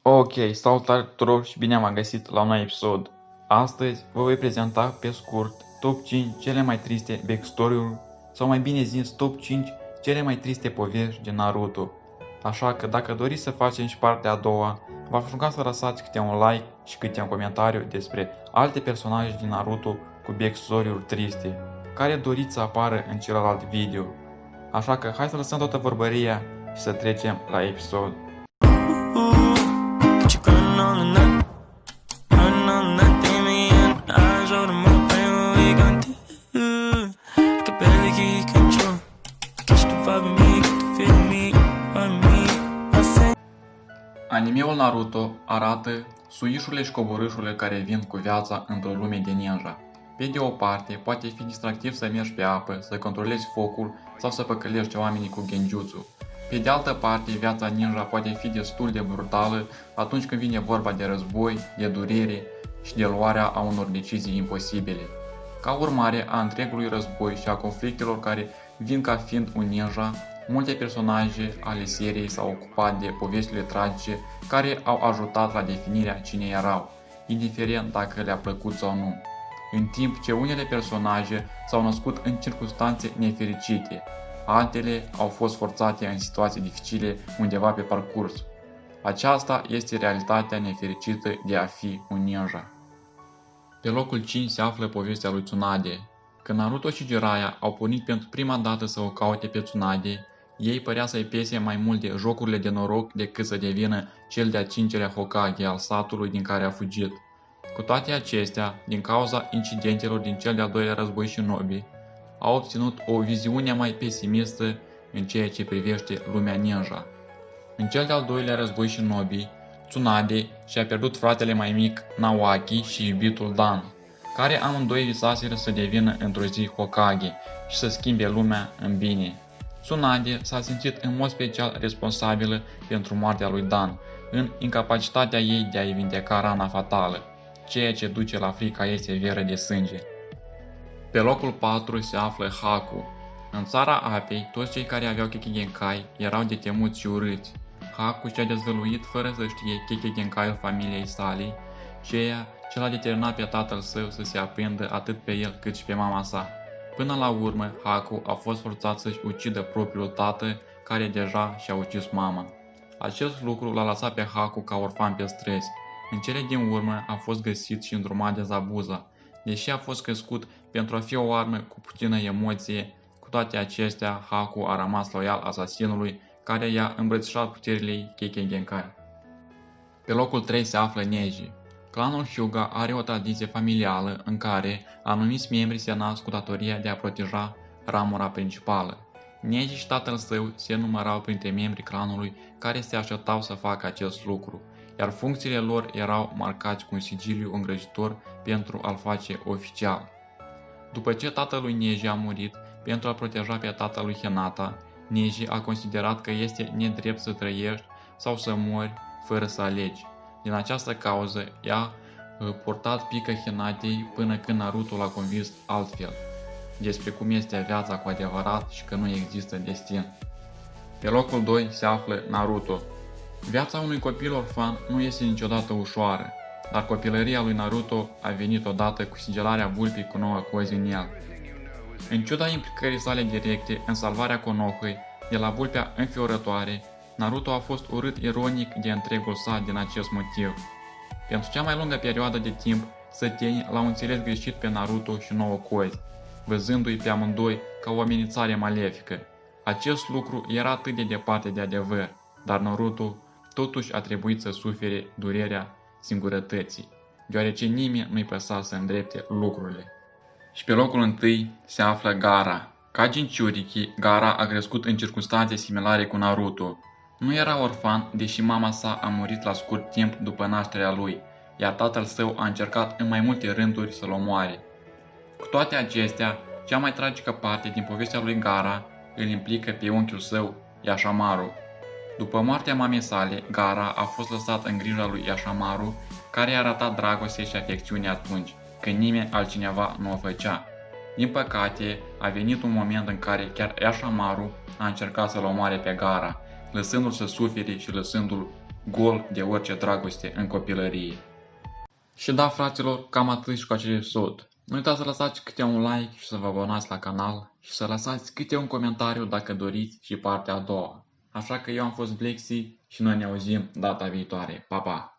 Ok, salutare tuturor și bine am găsit la un nou episod. Astăzi vă voi prezenta pe scurt top 5 cele mai triste backstory-uri, sau mai bine zis top 5 cele mai triste povești din Naruto. Așa că dacă doriți să facem și partea a doua, v-aș ruga să lăsați câte un like și câte un comentariu despre alte personaje din Naruto cu backstory-uri triste, care doriți să apară în celălalt video. Așa că hai să lăsăm toată vorbăria și să trecem la episod. Animeul Naruto arată suișurile și coborâșurile care vin cu viața într-o lume de ninja. Pe de o parte, poate fi distractiv să mergi pe apă, să controlezi focul sau să păcălești oamenii cu genjutsu. Pe de altă parte, viața ninja poate fi destul de brutală atunci când vine vorba de război, de durere și de luarea a unor decizii imposibile. Ca urmare a întregului război și a conflictelor care vin ca fiind un ninja, multe personaje ale seriei s-au ocupat de poveștile tragice care au ajutat la definirea cine erau, indiferent dacă le-a plăcut sau nu. În timp ce unele personaje s-au născut în circunstanțe nefericite, altele au fost forțate în situații dificile undeva pe parcurs. Aceasta este realitatea nefericită de a fi un ninja. Pe locul 5 se află povestea lui Tsunade. Când Naruto și Jiraiya au pornit pentru prima dată să o caute pe Tsunade, ei părea să-i pese mai mult de jocurile de noroc decât să devină cel de-a 5-lea Hokage al satului din care a fugit. Cu toate acestea, din cauza incidentelor din cel de-al doilea război shinobi, a obținut o viziune mai pesimistă în ceea ce privește lumea ninja. În cel de-al doilea război shinobi, Tsunade și-a pierdut fratele mai mic Nawaki și iubitul Dan, care amândoi visaseră să devină într-o zi Hokage și să schimbe lumea în bine. Tsunade s-a simțit în mod special responsabilă pentru moartea lui Dan, în incapacitatea ei de a-i vindeca rana fatală, ceea ce duce la frica ei severă de sânge. Pe locul 4 se află Haku. În țara apei, toți cei care aveau Kekkei erau de temuți și urâți. Haku și-a dezvăluit fără să știe Kekkei-ul familiei sale, ceea ce l-a determinat pe tatăl său să se aprindă atât pe el cât și pe mama sa. Până la urmă, Haku a fost forțat să-și ucidă propriul tată, care deja și-a ucis mama. Acest lucru l-a lăsat pe Haku ca orfan pe străzi. În cele din urmă a fost găsit și îndrumat de Zabuza. Deși a fost crescut pentru a fi o armă cu puțină emoție, cu toate acestea, Haku a rămas loial asasinului care i-a îmbrățișat puterile Kekkei. Pe locul 3 se află Neji. Clanul Hyuga are o tradiție familială în care anumiți membri se nasc cu datoria de a proteja ramura principală. Neji și tatăl său se numărau printre membrii clanului care se așteptau să facă acest lucru, iar funcțiile lor erau marcați cu un sigiliu îngrozitor pentru a-l face oficial. După ce tatălui Neji a murit, pentru a proteja pe tatălui Hinata, Neji a considerat că este nedrept să trăiești sau să mori fără să alegi. Din această cauză, i-a portat pică Hinatei până când Naruto l-a convins altfel, despre cum este viața cu adevărat și că nu există destin. Pe locul 2 se află Naruto. Viața unui copil orfan nu este niciodată ușoară, dar copilăria lui Naruto a venit odată cu sigilarea vulpii cu 9 cozi în el. În ciuda implicării sale directe în salvarea Konohei de la vulpea înfiorătoare, Naruto a fost urât ironic de întregul sat din acest motiv. Pentru cea mai lungă perioadă de timp, sătenii l-au înțeles greșit pe Naruto și 9 cozi, văzându-i pe amândoi ca o amenințare malefică. Acest lucru era atât de departe de adevăr, dar Naruto totuși a trebuit să sufere durerea singurătății, deoarece nimeni nu-i păsa să îndrepte lucrurile. Și pe locul 1 se află Gaara. Ca Jinchuriki, Gaara a crescut în circunstanțe similare cu Naruto. Nu era orfan, deși mama sa a murit la scurt timp după nașterea lui, iar tatăl său a încercat în mai multe rânduri să-l omoare. Cu toate acestea, cea mai tragică parte din povestea lui Gaara îl implică pe unchiul său, Yashamaru. După moartea mamei sale, Gaara a fost lăsat în grija lui Yashamaru, care i-a arătat dragoste și afecțiune atunci, când nimeni altcineva nu o făcea. Din păcate, a venit un moment în care chiar Yashamaru a încercat să-l omoare pe Gaara, lăsându-l să sufere și lăsându-l gol de orice dragoste în copilărie. Și da, fraților, cam atât și cu acest episod. Nu uitați să lăsați câte un like și să vă abonați la canal și să lăsați câte un comentariu dacă doriți și partea a doua. Așa că eu am fost Blexi și noi ne auzim data viitoare. Pa, pa!